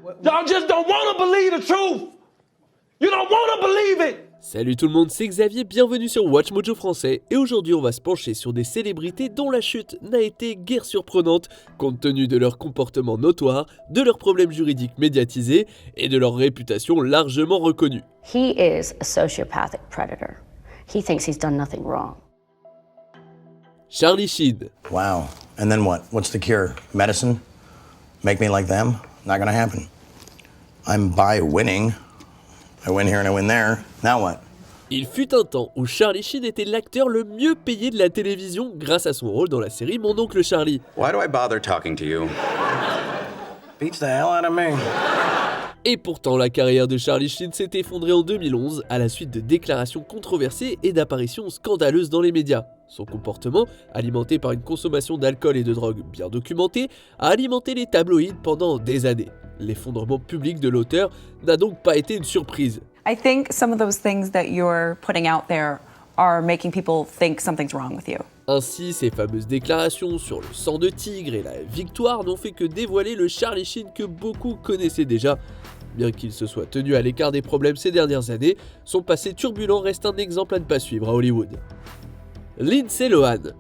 Y'all just don't want to believe the truth. You don't want to believe it. Salut tout le monde, c'est Xavier, bienvenue sur Watch Mojo Français et aujourd'hui on va se pencher sur des célébrités dont la chute n'a été guère surprenante compte tenu de leur comportement notoire, de leurs problèmes juridiques médiatisés et de leur réputation largement reconnue. He is a sociopathic predator. He thinks he's done nothing wrong. Charlie Sheen. Wow, and then what? What's the cure? Medicine? Make me like them? Not gonna happen. I'm by winning. I win here and I win there. Now what? Il fut un temps où Charlie Sheen était l'acteur le mieux payé de la télévision grâce à son rôle dans la série Mon oncle Charlie. Why do I bother talking to you? Beats the hell out of me. Et pourtant, la carrière de Charlie Sheen s'est effondrée en 2011 à la suite de déclarations controversées et d'apparitions scandaleuses dans les médias. Son comportement, alimenté par une consommation d'alcool et de drogue bien documentée, a alimenté les tabloïds pendant des années. L'effondrement public de l'auteur n'a donc pas été une surprise. I think some of those things that you're putting out there are making people think something's wrong with you. Ainsi, ces fameuses déclarations sur le sang de tigre et la victoire n'ont fait que dévoiler le Charlie Sheen que beaucoup connaissaient déjà. Bien qu'il se soit tenu à l'écart des problèmes ces dernières années, son passé turbulent reste un exemple à ne pas suivre à Hollywood. Lindsay Lohan.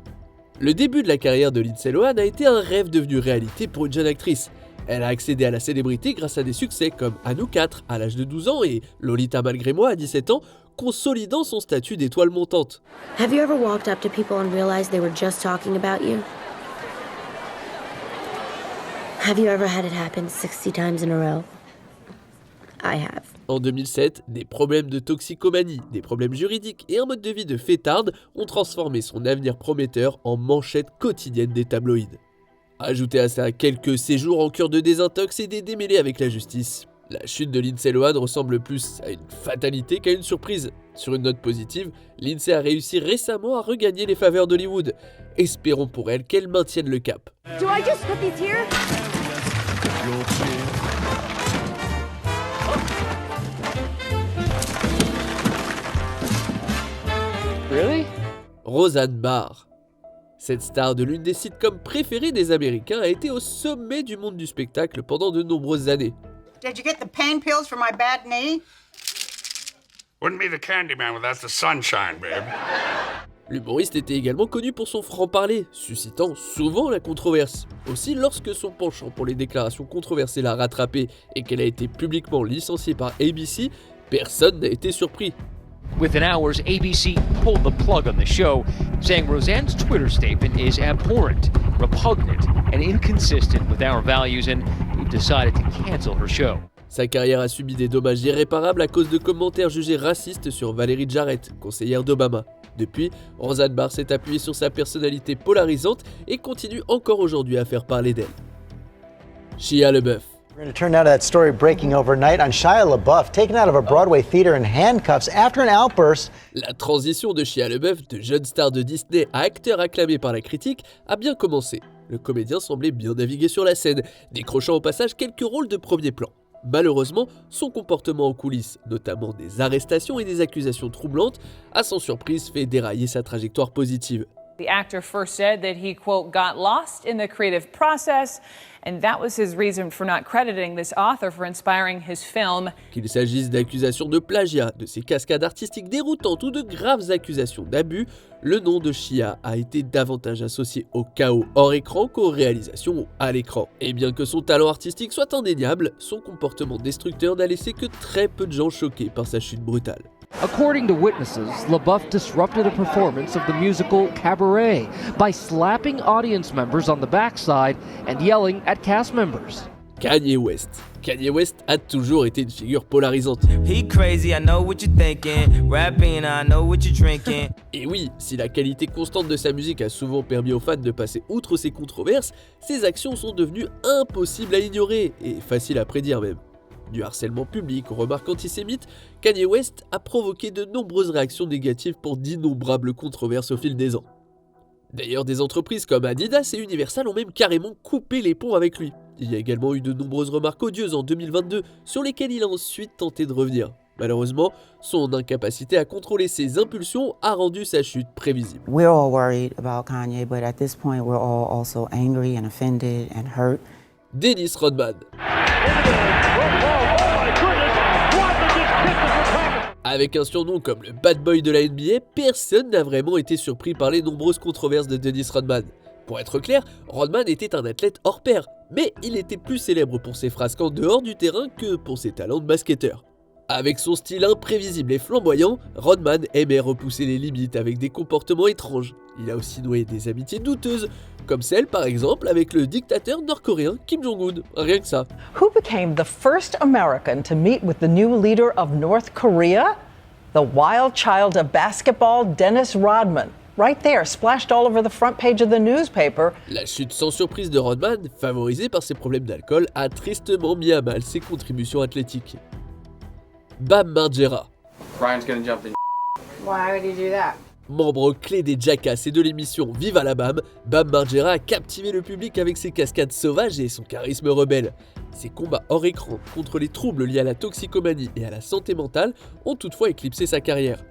Le début de la carrière de Lindsay Lohan a été un rêve devenu réalité pour une jeune actrice. Elle a accédé à la célébrité grâce à des succès comme À nous 4 à l'âge de 12 ans et Lolita malgré moi à 17 ans, consolidant son statut d'étoile montante. Have you ever walked up to people and realized they were just talking about you? Have you ever had it happen 60 times in a row? I have. En 2007, des problèmes de toxicomanie, des problèmes juridiques et un mode de vie de fêtarde ont transformé son avenir prometteur en manchette quotidienne des tabloïds. Ajoutez à ça quelques séjours en cure de désintox et des démêlés avec la justice. La chute de Lindsay Lohan ressemble plus à une fatalité qu'à une surprise. Sur une note positive, Lindsay a réussi récemment à regagner les faveurs d'Hollywood. Espérons pour elle qu'elle maintienne le cap. Do I just put these here? Really? Roseanne Barr. Cette star de l'une des sitcoms préférées des Américains a été au sommet du monde du spectacle pendant de nombreuses années. Did you get the pain pills for my bad knee? Wouldn't be the Candyman without the sunshine, babe. L'humoriste était également connu pour son franc-parler, suscitant souvent la controverse. Aussi, lorsque son penchant pour les déclarations controversées l'a rattrapé et qu'elle a été publiquement licenciée par ABC, personne n'a été surpris. Within hours, ABC pulled the plug on the show, saying Roseanne's Twitter statement is abhorrent, repugnant, and inconsistent with our values, and we've decided to cancel her show. Sa carrière a subi des dommages irréparables à cause de commentaires jugés racistes sur Valerie Jarrett, conseillère d'Obama. Depuis, Roseanne Barr s'est appuyée sur sa personnalité polarisante et continue encore aujourd'hui à faire parler d'elle. Shia LaBeouf. We're going to turn now to that story breaking overnight on Shia LaBeouf, taken out of a Broadway theater in handcuffs after an outburst. La transition de Shia LaBeouf de jeune star de Disney à acteur acclamé par la critique a bien commencé. Le comédien semblait bien naviguer sur la scène, décrochant au passage quelques rôles de premier plan. Malheureusement, son comportement en coulisses, notamment des arrestations et des accusations troublantes, a sans surprise fait dérailler sa trajectoire positive. The actor first said that he, quote, got lost in the creative process, and that was his reason for not crediting this author for inspiring his film. Qu'il s'agisse d'accusations de plagiat, de ses cascades artistiques déroutantes ou de graves accusations d'abus, le nom de Shia a été davantage associé au chaos hors écran qu'aux réalisations à l'écran. Et bien que son talent artistique soit indéniable, son comportement destructeur n'a laissé que très peu de gens choqués par sa chute brutale. According to witnesses, LaBeouf disrupted a performance of the musical Cabaret by slapping audience members on the backside and yelling at cast members. Kanye West. Kanye West a toujours été une figure polarisante. He crazy, I know what you're thinking. Rapping, I know what you're drinking. Et oui, si la qualité constante de sa musique a souvent permis aux fans de passer outre ses controverses, ses actions sont devenues impossibles à ignorer et faciles à prédire même. Du harcèlement public aux remarques antisémites, Kanye West a provoqué de nombreuses réactions négatives pour d'innombrables controverses au fil des ans. D'ailleurs, des entreprises comme Adidas et Universal ont même carrément coupé les ponts avec lui. Il y a également eu de nombreuses remarques odieuses en 2022 sur lesquelles il a ensuite tenté de revenir. Malheureusement, son incapacité à contrôler ses impulsions a rendu sa chute prévisible. We're all worried about Kanye, but at this point we're all also angry and offended and hurt. Dennis Rodman. Avec un surnom comme le bad boy de la NBA, personne n'a vraiment été surpris par les nombreuses controverses de Dennis Rodman. Pour être clair, Rodman était un athlète hors pair, mais il était plus célèbre pour ses frasques en dehors du terrain que pour ses talents de basketteur. Avec son style imprévisible et flamboyant, Rodman aimait repousser les limites avec des comportements étranges. Il a aussi noué des amitiés douteuses, comme celle par exemple avec le dictateur nord-coréen Kim Jong-un, rien que ça. Who became the first American to meet with the new leader of North Korea? The wild child of basketball, Dennis Rodman. Right there, splashed all over the front page of the newspaper. La chute sans surprise de Rodman, favorisée par ses problèmes d'alcool, a tristement mis à mal ses contributions athlétiques. Bam Margera. Ryan's gonna jump in. Why would he do that? Membre clé des Jackass et de l'émission Viva la Bam, Bam Margera a captivé le public avec ses cascades sauvages et son charisme rebelle. Ses combats hors écran contre les troubles liés à la toxicomanie et à la santé mentale ont toutefois éclipsé sa carrière.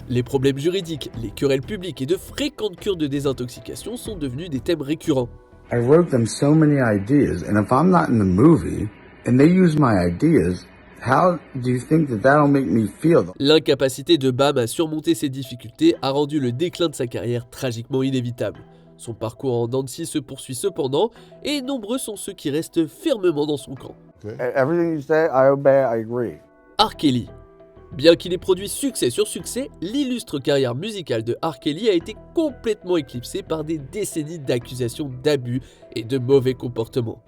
Les problèmes juridiques, les querelles publiques et de fréquentes cures de désintoxication sont devenus des thèmes récurrents. I wrote them so many ideas, and if I'm not in the movie and they use my ideas, how do you think that that'll make me feel? L'incapacité de Bam à surmonter ces difficultés a rendu le déclin de sa carrière tragiquement inévitable. Son parcours en dents de scie se poursuit cependant, et nombreux sont ceux qui restent fermement dans son camp. Everything you say, I obey, I agree. R. Kelly. Bien qu'il ait produit succès sur succès, l'illustre carrière musicale de R. Kelly a été complètement éclipsée par des décennies d'accusations d'abus et de mauvais comportements.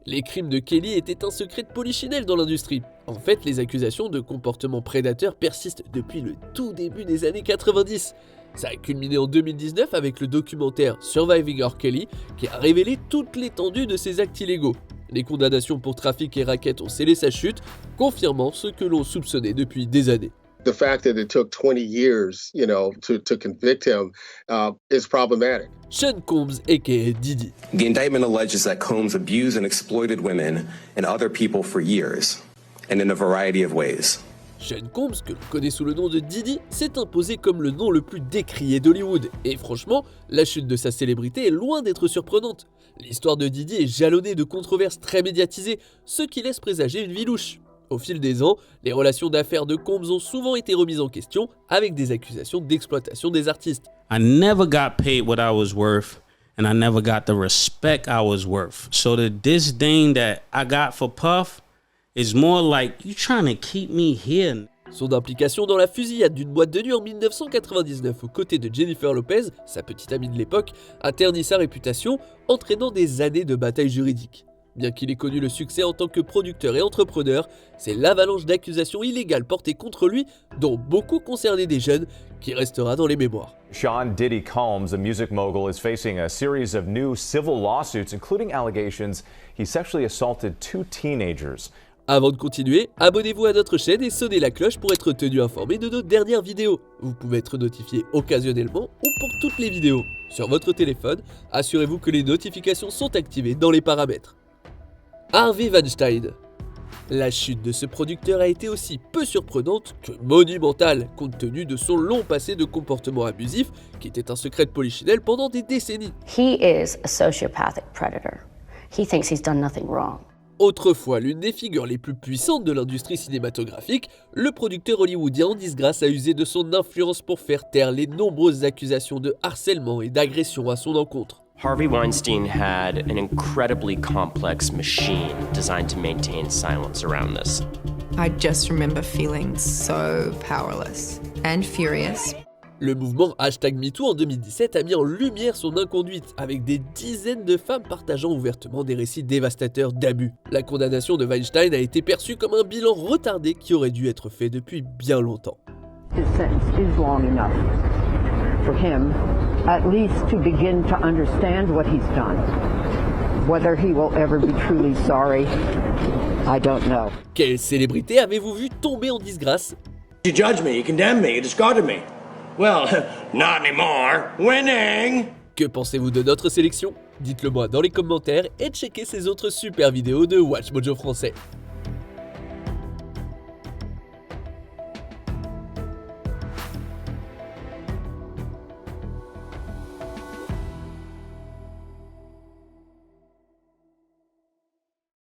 Les crimes de Kelly étaient un secret de polichinelle dans l'industrie. En fait, les accusations de comportement prédateur persistent depuis le tout début des années 90. Ça a culminé en 2019 avec le documentaire Surviving R. Kelly qui a révélé toute l'étendue de ses actes illégaux. Les condamnations pour trafic et racket ont scellé sa chute, confirmant ce que l'on soupçonnait depuis des années. The fact that it took 20 years, to convict him is problematic. Sean Combs, aka Diddy. The indictment alleges that Combs abused and exploited women and other people for years, and in a variety of ways. Sean Combs, que l'on connaît sous le nom de Diddy, s'est imposé comme le nom le plus décrié d'Hollywood. Et franchement, la chute de sa célébrité est loin d'être surprenante. L'histoire de Diddy est jalonnée de controverses très médiatisées, ce qui laisse présager une vie louche. Au fil des ans, les relations d'affaires de Combs ont souvent été remises en question avec des accusations d'exploitation des artistes. I never got paid what I was worth, and I never got the respect I was worth. So the disdain that I got for Puff is more like you trying to keep me here. Son implication dans la fusillade d'une boîte de nuit en 1999 aux côtés de Jennifer Lopez, sa petite amie de l'époque, a terni sa réputation, entraînant des années de bataille juridique. Bien qu'il ait connu le succès en tant que producteur et entrepreneur, c'est l'avalanche d'accusations illégales portées contre lui, dont beaucoup concernaient des jeunes, qui restera dans les mémoires. Sean Diddy Combs, the music mogul, is facing a series of new civil lawsuits, including allegations he sexually assaulted 2 teenagers. Avant de continuer, abonnez-vous à notre chaîne et sonnez la cloche pour être tenu informé de nos dernières vidéos. Vous pouvez être notifié occasionnellement ou pour toutes les vidéos. Sur votre téléphone, assurez-vous que les notifications sont activées dans les paramètres. Harvey Weinstein. La chute de ce producteur a été aussi peu surprenante que monumentale, compte tenu de son long passé de comportement abusif, qui était un secret de polichinelle pendant des décennies. He is a sociopathic predator. He thinks he's done nothing wrong. Autrefois l'une des figures les plus puissantes de l'industrie cinématographique, le producteur hollywoodien en disgrâce a usé de son influence pour faire taire les nombreuses accusations de harcèlement et d'agression à son encontre. Harvey Weinstein had an incredibly complex machine designed to maintain silence around this. I just remember feeling so powerless and furious. Le mouvement #MeToo en 2017 a mis en lumière son inconduite, avec des dizaines de femmes partageant ouvertement des récits dévastateurs d'abus. La condamnation de Weinstein a été perçue comme un bilan retardé qui aurait dû être fait depuis bien longtemps. His sentence is long enough for him, at least to begin to understand what he's done. Whether he will ever be truly sorry, I don't know. Quelle célébrité avez-vous vu tomber en disgrâce? You judge me, you condemn me, you discarded me. Well, not anymore. Winning! Que pensez-vous de notre sélection? Dites-le moi dans les commentaires et checkez ces autres super vidéos de Watch Mojo français.